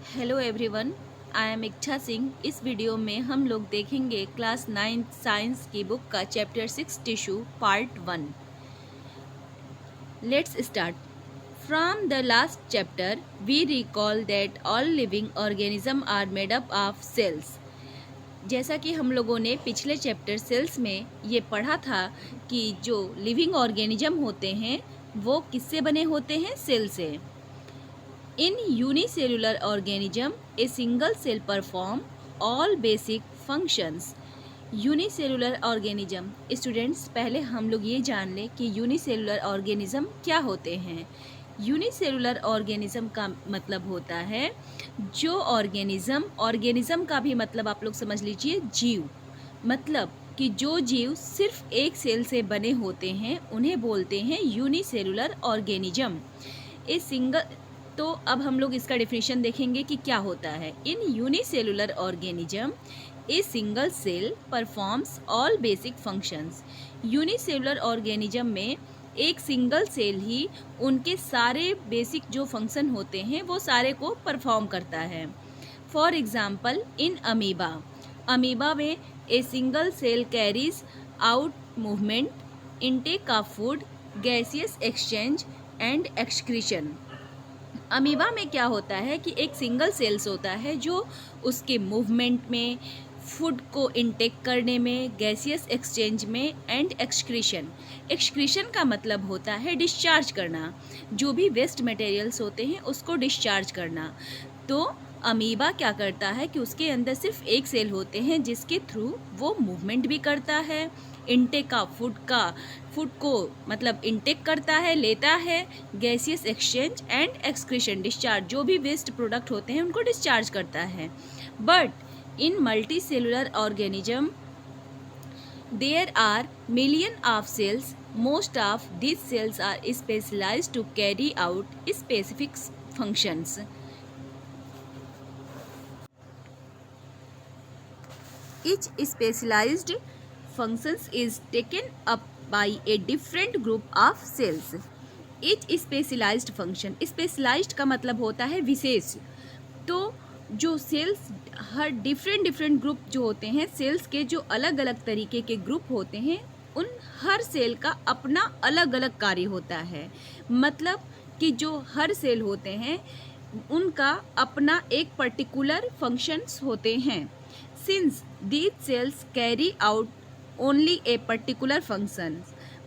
Hello everyone, I am इच्छा सिंह। इस video में हम लोग देखेंगे क्लास 9 साइंस की बुक का chapter 6 tissue part 1। Let's start. From the last chapter we recall that all living organism are made up of cells. जैसा कि हम लोगों ने पिछले चैप्टर सेल्स में ये पढ़ा था कि जो लिविंग ऑर्गेनिज्म होते हैं वो किससे बने होते हैं? सेल से। In unicellular organism, a single cell perform all basic functions. Unicellular organism, students पहले हम लोग ये जान लें कि यूनिसेलुलर ऑर्गेनिज्म क्या होते हैं। यूनिसेलुलर ऑर्गेनिज्म का मतलब होता है जो ऑर्गेनिज्म का भी मतलब आप लोग समझ लीजिए जीव, मतलब कि जो जीव सिर्फ एक सेल से बने होते हैं उन्हें बोलते हैं यूनिसेलुलर ऑर्गेनिज्म। ए सिंगल तो अब हम लोग इसका डेफिनेशन देखेंगे कि क्या होता है। In unicellular organism a single cell performs all basic functions. Unicellular organism में एक सिंगल सेल ही उनके सारे बेसिक जो फंक्शन होते हैं वो सारे को परफॉर्म करता है। For example in amoeba, amoeba में a single cell carries out movement, intake of food, gaseous exchange and excretion. Amoeba में क्या होता है कि एक सिंगल सेल्स होता है जो उसके मूवमेंट में, फूड को इनटेक करने में, गैसियस एक्सचेंज में एंड एक्सक्रीशन। एक्सक्रीशन का मतलब होता है डिस्चार्ज करना, जो भी वेस्ट मटेरियल्स होते हैं उसको डिस्चार्ज करना। तो अमीबा क्या करता है कि उसके अंदर सिर्फ एक सेल होते हैं जिसके थ्रू वो मूवमेंट भी करता है, इनटेक का फूड को मतलब इनटेक करता है, लेता है, gaseous exchange and excretion discharge, जो भी वेस्ट प्रोडक्ट होते हैं उनको डिस्चार्ज करता है। But in multi cellular organism there are million of cells. Most of these cells are specialized to carry out specific functions. Each specialized functions is taken up by a different group of cells. Each specialized function, specialized का मतलब होता है विशेष। तो जो sales हर different group जो होते हैं, sales के जो अलग अलग तरीके के ग्रुप होते हैं, उन हर सेल का अपना अलग अलग कार्य होता है। मतलब कि जो हर सेल होते हैं उनका अपना एक पर्टिकुलर फंक्शंस होते हैं। Since these cells carry out only A particular function,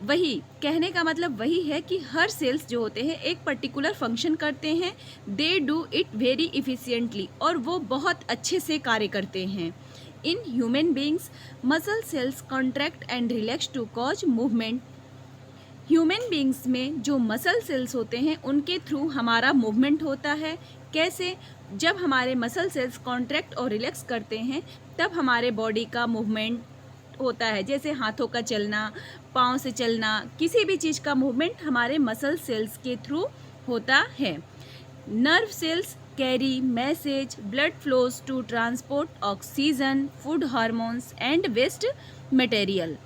वही कहने का मतलब वही है कि हर सेल्स जो होते हैं एक पर्टिकुलर फंक्शन करते हैं। They do it very efficiently, और वो बहुत अच्छे से कार्य करते हैं। In human beings muscle cells contract and relax to cause movement. Human beings में जो मसल सेल्स होते हैं उनके थ्रू हमारा मूवमेंट होता है। कैसे? जब हमारे मसल सेल्स कॉन्ट्रैक्ट और रिलैक्स करते हैं तब हमारे बॉडी का मूवमेंट होता है, जैसे हाथों का चलना, पाँव से चलना, किसी भी चीज़ का मूवमेंट हमारे मसल सेल्स के थ्रू होता है। Nerve cells carry message blood flows to transport oxygen, food hormones and waste material.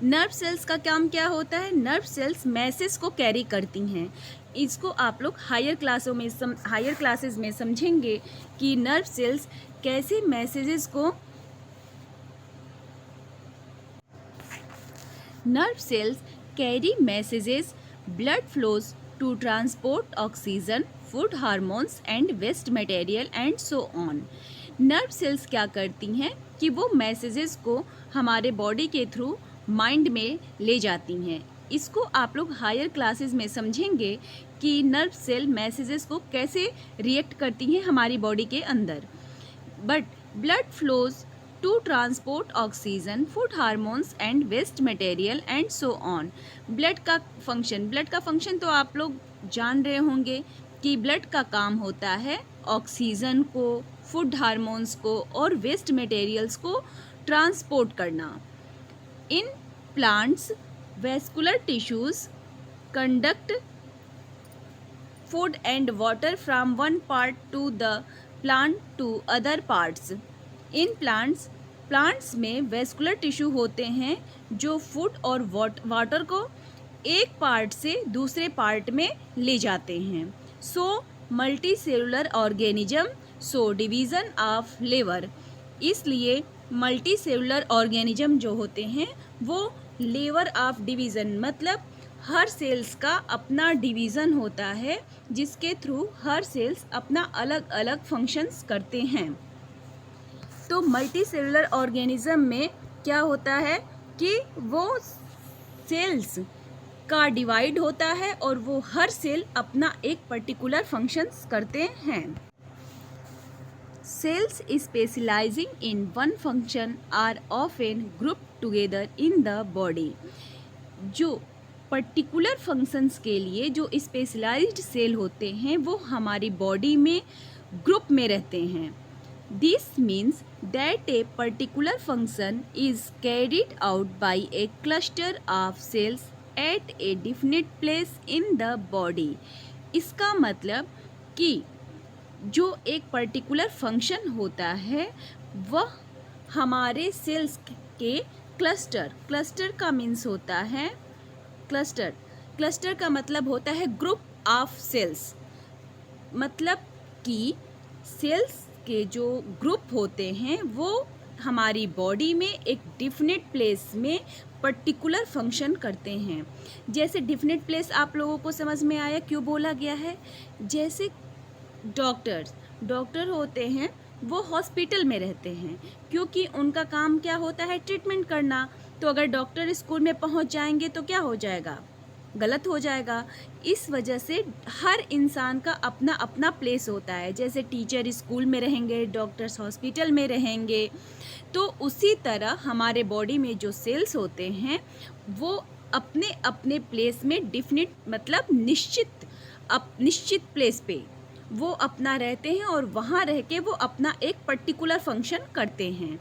Nerve cells का काम क्या होता है? नर्व सेल्स मैसेज को कैरी करती हैं। इसको आप लोग हायर क्लासेस में समझेंगे कि नर्व सेल्स कैसे मैसेजेस को। Nerve cells carry messages blood flows to transport oxygen, food hormones and waste material and so on. Nerve cells क्या करती हैं कि वो मैसेजेस को हमारे बॉडी के थ्रू माइंड में ले जाती हैं। इसको आप लोग हायर क्लासेस में समझेंगे कि नर्व सेल मैसेजेस को कैसे रिएक्ट करती हैं हमारी बॉडी के अंदर। But blood flows to transport oxygen, food hormones and waste material and so on. Blood का फंक्शन तो आप लोग जान रहे होंगे कि ब्लड का काम होता है ऑक्सीजन को, फूड हार्मोन्स को और वेस्ट मटेरियल्स को ट्रांसपोर्ट करना। In plants vascular tissues conduct food and water from one part to the plant to other parts. In plants में वेस्कुलर टिश्यू होते हैं जो फूड और वाटर को एक पार्ट से दूसरे पार्ट में ले जाते हैं। So multi cellular organism so division of लेवर। इसलिए मल्टी सेलुलर ऑर्गेनिज्म जो होते हैं वो लेवर ऑफ डिवीज़न, मतलब हर सेल्स का अपना डिवीज़न होता है जिसके थ्रू हर सेल्स अपना अलग अलग फंक्शंस करते हैं। तो मल्टी सेलुलर ऑर्गेनिज्म में क्या होता है कि वो सेल्स का डिवाइड होता है और वो हर सेल अपना एक पर्टिकुलर फंक्शंस करते हैं। Cells specializing in one function are often grouped together in the body। जो पर्टिकुलर फंक्शंस के लिए जो स्पेशलाइज्ड सेल होते हैं वो हमारी बॉडी में ग्रुप में रहते हैं। This means that a particular function is carried out by a cluster of cells at a definite place in the body. इसका मतलब कि जो एक पर्टिकुलर फंक्शन होता है वह हमारे सेल्स के क्लस्टर का मीन्स होता है क्लस्टर का मतलब होता है ग्रुप ऑफ सेल्स। मतलब कि सेल्स के जो ग्रुप होते हैं वो हमारी बॉडी में एक डिफिनिट प्लेस में पर्टिकुलर फंक्शन करते हैं। जैसे डिफिनिट प्लेस आप लोगों को समझ में आया क्यों बोला गया है? जैसे डॉक्टर होते हैं वो हॉस्पिटल में रहते हैं क्योंकि उनका काम क्या होता है? ट्रीटमेंट करना। तो अगर डॉक्टर स्कूल में पहुंच जाएंगे तो क्या हो जाएगा? गलत हो जाएगा। इस वजह से हर इंसान का अपना अपना प्लेस होता है। जैसे टीचर स्कूल में रहेंगे, डॉक्टर्स हॉस्पिटल में रहेंगे, तो उसी तरह हमारे बॉडी में जो सेल्स होते हैं वो अपने अपने प्लेस में डिफिनिट मतलब निश्चित प्लेस पे वो अपना रहते हैं और वहाँ रह के वो अपना एक पर्टिकुलर फंक्शन करते हैं।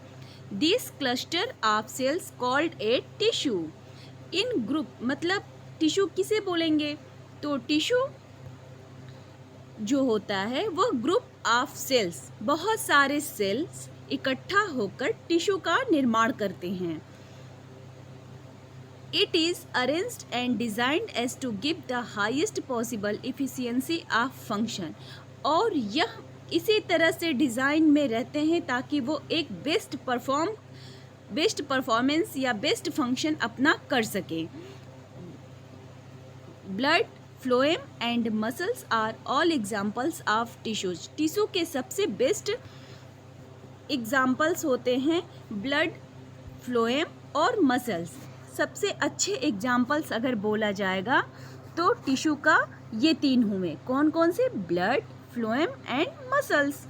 This cluster of cells called a tissue. In group मतलब टिश्यू किसे बोलेंगे? तो टिश्यू जो होता है वो ग्रुप ऑफ सेल्स, बहुत सारे सेल्स इकट्ठा होकर टिश्यू का निर्माण करते हैं। It is arranged and designed as to give the highest possible efficiency of function। और यह इसी तरह से डिज़ाइन में रहते हैं ताकि वो एक बेस्ट परफॉर्मेंस या बेस्ट फंक्शन अपना कर सके। Blood, phloem and muscles are all examples of tissues. Tissue के सबसे बेस्ट एग्जाम्पल्स होते हैं ब्लड, फ्लोएम और मसल्स। सबसे अच्छे एग्जाम्पल्स अगर बोला जाएगा तो टिश्यू का ये तीन हुए। कौन कौन से? Blood, phloem and muscles.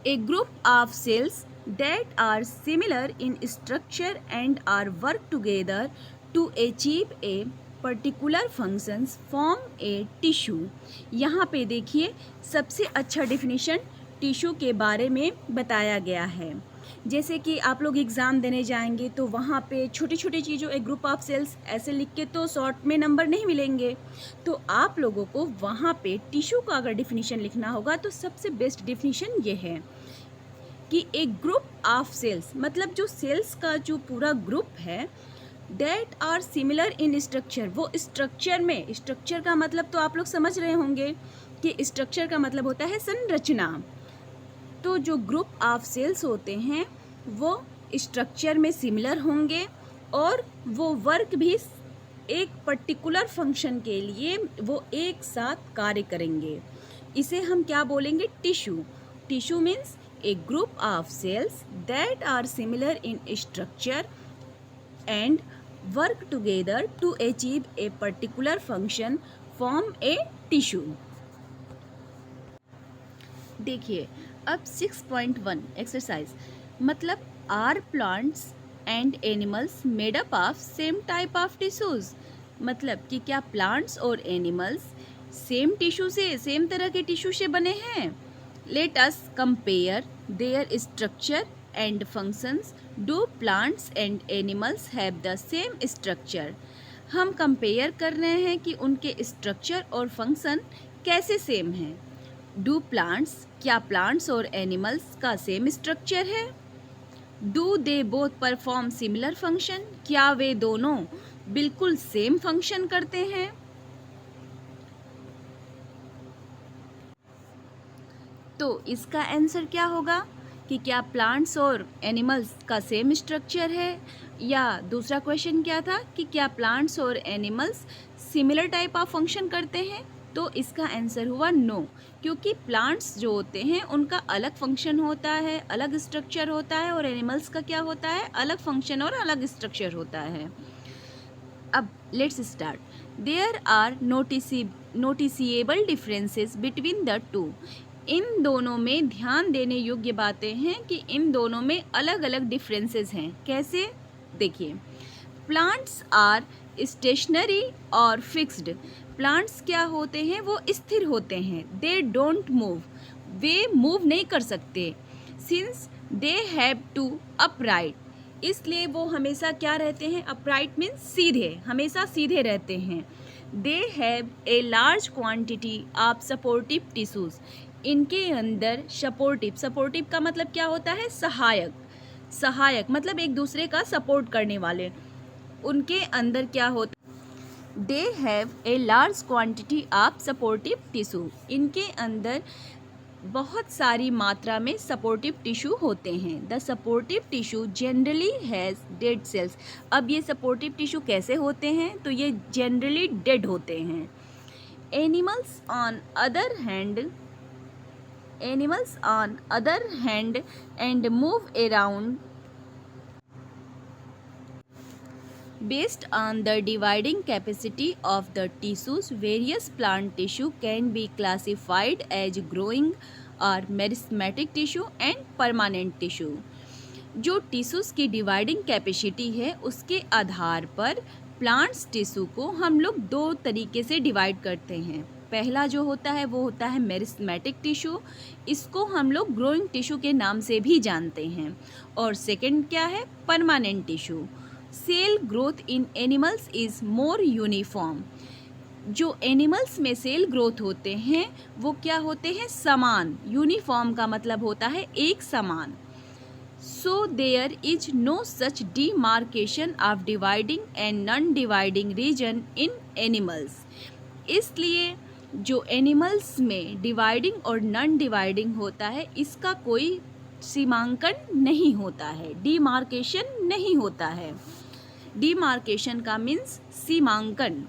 A group of cells that are similar in structure and are work together to achieve a particular functions form a tissue. यहाँ पे देखिए सबसे अच्छा डिफिनीशन टिश्यू के बारे में बताया गया है। जैसे कि आप लोग एग्ज़ाम देने जाएंगे तो वहाँ पे छोटी छोटी चीज़ों एक ग्रुप ऑफ सेल्स ऐसे लिख के तो शॉर्ट में नंबर नहीं मिलेंगे। तो आप लोगों को वहाँ पे टिश्यू का अगर डिफिनीशन लिखना होगा तो सबसे बेस्ट डिफिनीशन ये है कि एक ग्रुप ऑफ सेल्स मतलब जो सेल्स का जो पूरा ग्रुप है that are similar in structure. वो स्ट्रक्चर में, स्ट्रक्चर का मतलब तो आप लोग समझ रहे होंगे कि स्ट्रक्चर का मतलब होता है संरचना। तो जो ग्रुप ऑफ सेल्स होते हैं वो स्ट्रक्चर में सिमिलर होंगे और वो वर्क भी एक पर्टिकुलर फंक्शन के लिए वो एक साथ कार्य करेंगे। इसे हम क्या बोलेंगे? Tissue. Tissue means a group of cells that are similar in structure and work together to achieve a particular function form a tissue. देखिए अब 6.1 एक्सरसाइज मतलब are plants and animals made up of same type of tissues. मतलब कि क्या plants और animals same tissue से, same तरह के टिश्यू से बने हैं? Let us compare their structure and functions. Do plants and animals have the same structure. हम कंपेयर कर रहे हैं कि उनके स्ट्रक्चर और फंक्शन कैसे सेम हैं। डू प्लांट्स, क्या प्लांट्स और एनिमल्स का सेम स्ट्रक्चर है? Do they both perform similar function, क्या वे दोनों बिल्कुल सेम फंक्शन करते हैं? तो इसका आंसर क्या होगा कि क्या प्लांट्स और एनिमल्स का सेम स्ट्रक्चर है, या दूसरा क्वेश्चन क्या था कि क्या प्लांट्स और animals similar type of function करते हैं। तो इसका आंसर हुआ नो, क्योंकि प्लांट्स जो होते हैं उनका अलग फंक्शन होता है, अलग स्ट्रक्चर होता है, और एनिमल्स का क्या होता है, अलग फंक्शन और अलग स्ट्रक्चर होता है। अब let's start. There are noticeable differences between the two. इन दोनों में ध्यान देने योग्य बातें हैं कि इन दोनों में अलग अलग डिफरेंसेस हैं। कैसे, देखिए, प्लांट्स आर स्टेशनरी और फिक्स्ड। प्लांट्स क्या होते हैं, वो स्थिर होते हैं। दे डोंट मूव, वे मूव नहीं कर सकते। Since they have to upright, इसलिए वो हमेशा क्या रहते हैं, अपराइट मीन्स सीधे, हमेशा सीधे रहते हैं। They have a large quantity of supportive tissues, इनके अंदर सपोर्टिव का मतलब क्या होता है, सहायक मतलब एक दूसरे का सपोर्ट करने वाले। उनके अंदर क्या होता, they have a large quantity of supportive tissue, इनके अंदर बहुत सारी मात्रा में सपोर्टिव टिश्यू होते हैं। The supportive tissue generally has dead cells. अब ये सपोर्टिव टिश्यू कैसे होते हैं, तो ये जनरली डेड होते हैं। Animals on other hand and move around based on the dividing capacity of the tissues. Various plant tissue can be classified as growing or meristematic tissue and permanent tissue. जो tissues की dividing capacity है उसके आधार पर plants tissue को हम लोग दो तरीके से डिवाइड करते हैं। पहला जो होता है वो होता है मेरिस्टेमेटिक टिश्यू, इसको हम लोग ग्रोइंग टिश्यू के नाम से भी जानते हैं। और सेकंड क्या है, permanent tissue. Cell growth in animals is more uniform. जो एनिमल्स में सेल ग्रोथ होते हैं वो क्या होते हैं, समान। यूनिफॉर्म का मतलब होता है एक समान। So there is no such demarcation of dividing and non dividing region in animals. इसलिए जो एनिमल्स में डिवाइडिंग और नॉन डिवाइडिंग होता है इसका कोई सीमांकन नहीं होता है, डिमार्केशन नहीं होता है। डिमार्केशन का मीन्स सीमांकन।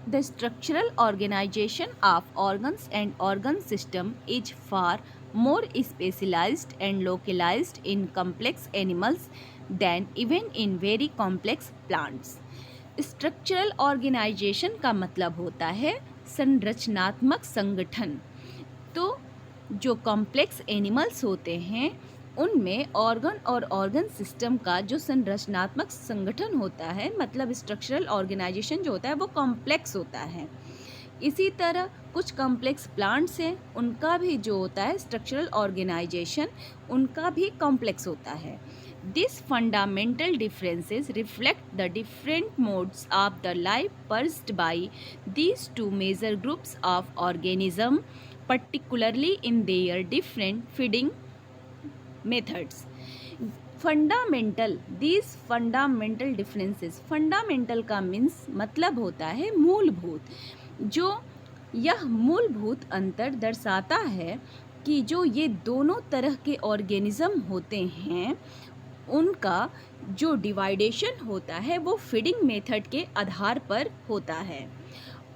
The structural organization of organs and organ system is far more specialized and localized in complex animals than even in very complex plants. Structural organization का मतलब होता है संरचनात्मक संगठन। तो जो कॉम्प्लेक्स एनिमल्स होते हैं उनमें ऑर्गन और ऑर्गन सिस्टम का जो संरचनात्मक संगठन होता है, मतलब स्ट्रक्चरल ऑर्गेनाइजेशन जो होता है वो कॉम्प्लेक्स होता है। इसी तरह कुछ कॉम्प्लेक्स प्लांट्स हैं, उनका भी जो होता है स्ट्रक्चरल ऑर्गेनाइजेशन उनका भी कॉम्प्लेक्स होता है। This fundamental differences reflect the different modes of the life pursued by these two major groups of organism, particularly in their different feeding methods. These fundamental differences, fundamental का means मतलब होता है मूलभूत। जो यह मूलभूत अंतर दर्शाता है कि जो ये दोनों तरह के ऑर्गेनिज्म होते हैं उनका जो डिवाइडेशन होता है वो फीडिंग मेथड के आधार पर होता है।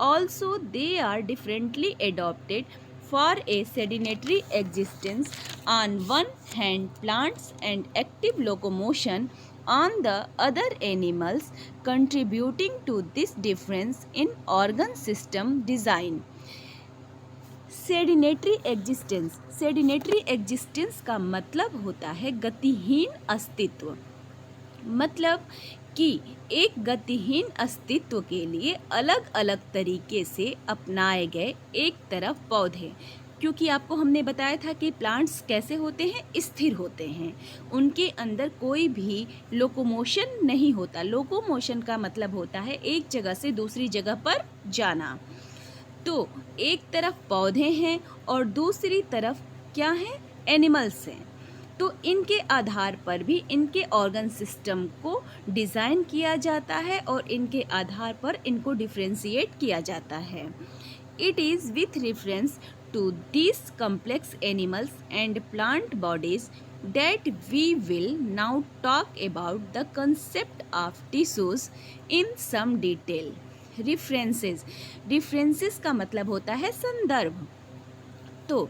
Also they are differently adopted for a sedentary existence on one hand, plants and active locomotion on the other, animals, contributing to this difference in organ system design. Sedentary existence का मतलब होता है गतिहीन अस्तित्व। मतलब कि एक गतिहीन अस्तित्व के लिए अलग अलग तरीके से अपनाए गए एक तरफ पौधे, क्योंकि आपको हमने बताया था कि प्लांट्स कैसे होते हैं, स्थिर होते हैं, उनके अंदर कोई भी लोकोमोशन नहीं होता। लोकोमोशन का मतलब होता है एक जगह से दूसरी जगह पर जाना। तो एक तरफ पौधे हैं और दूसरी तरफ क्या है, एनिमल्स हैं। तो इनके आधार पर भी इनके ऑर्गन सिस्टम को डिज़ाइन किया जाता है और इनके आधार पर इनको डिफ्रेंशिएट किया जाता है. It is with reference to these complex animals and plant bodies that we will now talk about the concept of tissues in some detail. References का मतलब होता है संदर्भ. तो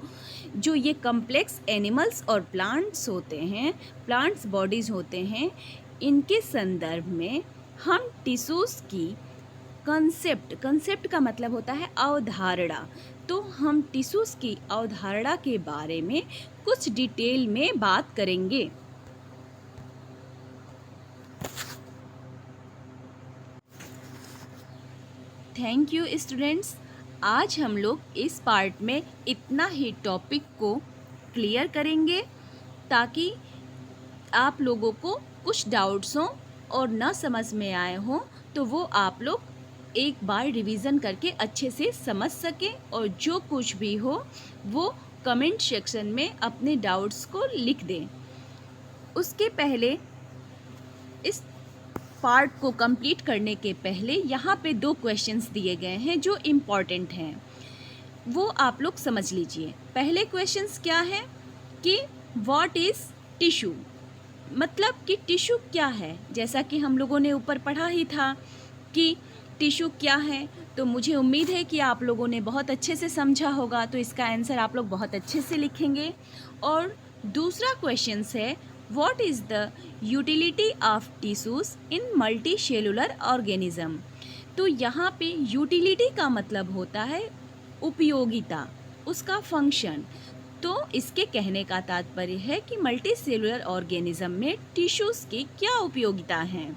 जो ये कम्प्लेक्स एनिमल्स और प्लांट्स होते हैं, प्लांट्स बॉडीज़ होते हैं, इनके संदर्भ में हम टिश्यूज़ की कंसेप्ट का मतलब होता है अवधारणा. तो हम टिश्यूज़ की अवधारणा के बारे में कुछ डिटेल में बात करेंगे. Thank you students. आज हम लोग इस पार्ट में इतना ही टॉपिक को क्लियर करेंगे ताकि आप लोगों को कुछ डाउट्स हों और न समझ में आए हों तो वो आप लोग एक बार रिवीज़न करके अच्छे से समझ सकें और जो कुछ भी हो वो कमेंट सेक्शन में अपने डाउट्स को लिख दें. उसके पहले इस पार्ट को कंप्लीट करने के पहले यहाँ पे 2 क्वेश्चंस दिए गए हैं जो इम्पॉर्टेंट हैं, वो आप लोग समझ लीजिए. पहले क्वेश्चंस क्या है कि व्हाट इज़ टिश्यू, मतलब कि टिश्यू क्या है. जैसा कि हम लोगों ने ऊपर पढ़ा ही था कि टिश्यू क्या है, तो मुझे उम्मीद है कि आप लोगों ने बहुत अच्छे से समझा होगा, तो इसका आंसर आप लोग बहुत अच्छे से लिखेंगे. और दूसरा क्वेश्चन है what is the utility of tissues in multi cellular organism. तो यहाँ पे यूटिलिटी का मतलब होता है उपयोगिता, उसका फंक्शन. तो इसके कहने का तात्पर्य है कि मल्टी सेलुलर ऑर्गेनिज्म में टिश्यूज़ की क्या उपयोगिता हैं.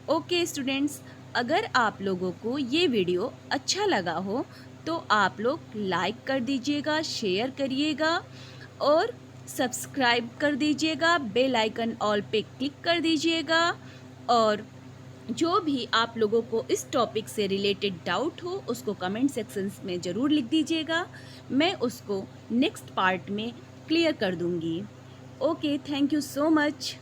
ओके स्टूडेंट्स, अगर आप लोगों को ये वीडियो अच्छा लगा हो तो आप लोग लाइक कर दीजिएगा, शेयर करिएगा और सब्सक्राइब कर दीजिएगा, बेल आइकन ऑल पे क्लिक कर दीजिएगा. और जो भी आप लोगों को इस टॉपिक से रिलेटेड डाउट हो उसको कमेंट सेक्शंस में ज़रूर लिख दीजिएगा, मैं उसको नेक्स्ट पार्ट में क्लियर कर दूँगी. Okay, thank you so much.